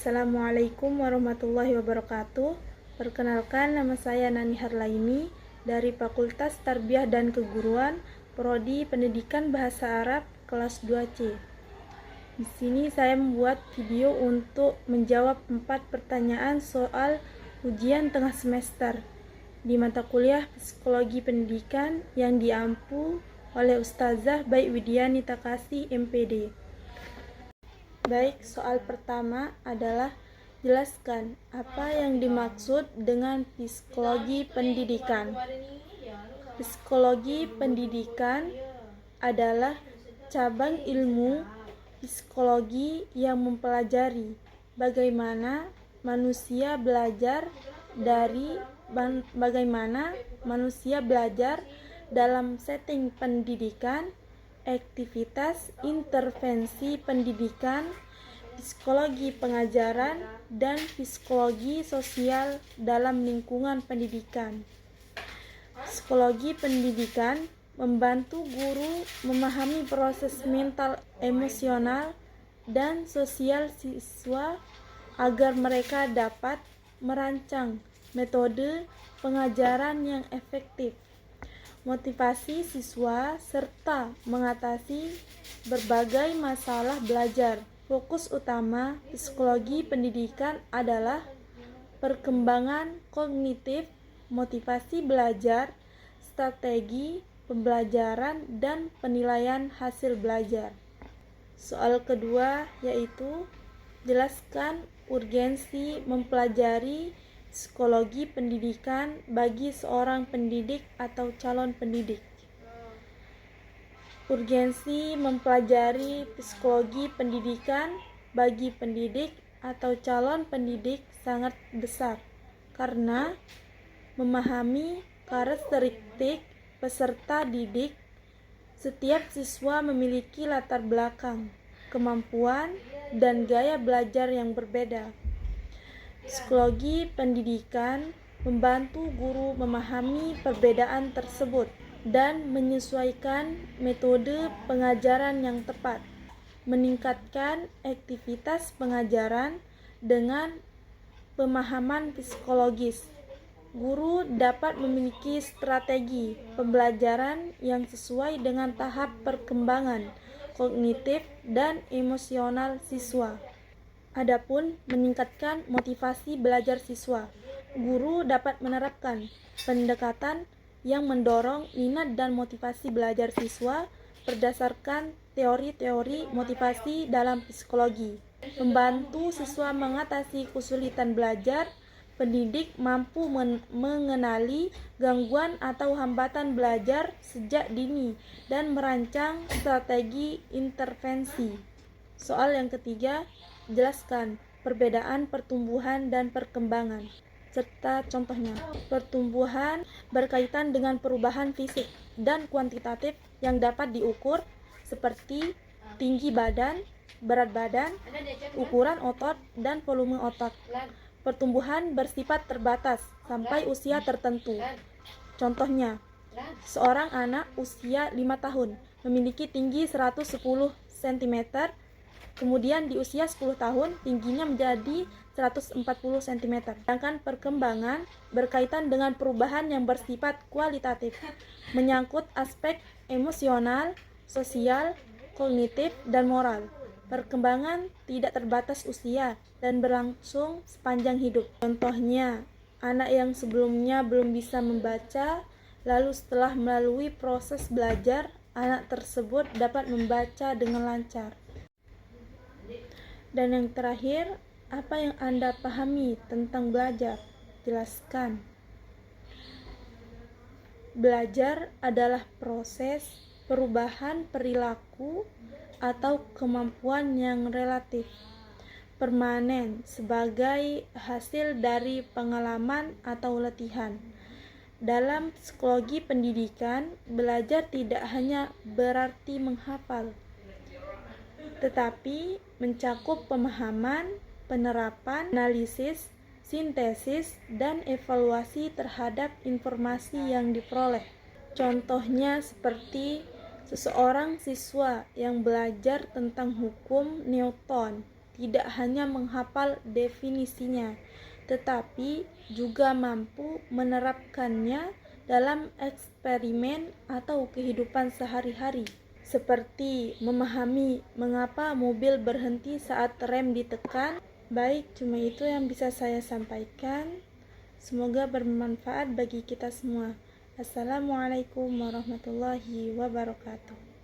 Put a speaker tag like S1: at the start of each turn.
S1: Assalamualaikum warahmatullahi wabarakatuh. Perkenalkan, nama saya Nani Harlaini dari Fakultas Tarbiyah dan Keguruan, Prodi Pendidikan Bahasa Arab kelas 2C. Di sini saya membuat video untuk menjawab 4 pertanyaan soal ujian tengah semester di mata kuliah Psikologi Pendidikan yang diampu oleh Ustazah Baik Widiani Takasih, MPD. Baik, soal pertama adalah jelaskan apa yang dimaksud dengan psikologi pendidikan. Psikologi pendidikan adalah cabang ilmu psikologi yang mempelajari bagaimana manusia belajar dalam setting pendidikan, aktivitas intervensi pendidikan, psikologi pengajaran, dan psikologi sosial dalam lingkungan pendidikan. Psikologi pendidikan membantu guru memahami proses mental, emosional, dan sosial siswa agar mereka dapat merancang metode pengajaran yang efektif, motivasi siswa, serta mengatasi berbagai masalah belajar. Fokus utama psikologi pendidikan adalah perkembangan kognitif, motivasi belajar, strategi pembelajaran, dan penilaian hasil belajar. Soal kedua yaitu jelaskan urgensi mempelajari psikologi pendidikan bagi seorang pendidik atau calon pendidik. Urgensi mempelajari psikologi pendidikan bagi pendidik atau calon pendidik sangat besar karena memahami karakteristik peserta didik. Setiap siswa memiliki latar belakang, kemampuan, dan gaya belajar yang berbeda. Psikologi pendidikan membantu guru memahami perbedaan tersebut dan menyesuaikan metode pengajaran yang tepat, meningkatkan aktivitas pengajaran dengan pemahaman psikologis. Guru dapat memiliki strategi pembelajaran yang sesuai dengan tahap perkembangan kognitif dan emosional siswa. Adapun meningkatkan motivasi belajar siswa, guru dapat menerapkan pendekatan yang mendorong minat dan motivasi belajar siswa berdasarkan teori-teori motivasi dalam psikologi. Membantu siswa mengatasi kesulitan belajar, pendidik mampu mengenali gangguan atau hambatan belajar sejak dini dan merancang strategi intervensi. Soal yang ketiga, jelaskan perbedaan pertumbuhan dan perkembangan, serta contohnya. Pertumbuhan berkaitan dengan perubahan fisik dan kuantitatif yang dapat diukur seperti tinggi badan, berat badan, ukuran otot, dan volume otot. Pertumbuhan bersifat terbatas sampai usia tertentu. Contohnya, seorang anak usia 5 tahun memiliki tinggi 110 cm, kemudian di usia 10 tahun tingginya menjadi 140 cm. Sedangkan perkembangan berkaitan dengan perubahan yang bersifat kualitatif, menyangkut aspek emosional, sosial, kognitif, dan moral. Perkembangan tidak terbatas usia dan berlangsung sepanjang hidup. Contohnya, anak yang sebelumnya belum bisa membaca, lalu setelah melalui proses belajar, anak tersebut dapat membaca dengan lancar. Dan yang terakhir, apa yang Anda pahami tentang belajar? Jelaskan. Belajar adalah proses perubahan perilaku atau kemampuan yang relatif, permanen sebagai hasil dari pengalaman atau latihan. Dalam psikologi pendidikan, belajar tidak hanya berarti menghafal, tetapi mencakup pemahaman, penerapan, analisis, sintesis, dan evaluasi terhadap informasi yang diperoleh. Contohnya seperti seseorang siswa yang belajar tentang hukum Newton tidak hanya menghafal definisinya, tetapi juga mampu menerapkannya dalam eksperimen atau kehidupan sehari-hari, seperti memahami mengapa mobil berhenti saat rem ditekan. Baik, cuma itu yang bisa saya sampaikan. Semoga bermanfaat bagi kita semua. Assalamualaikum warahmatullahi wabarakatuh.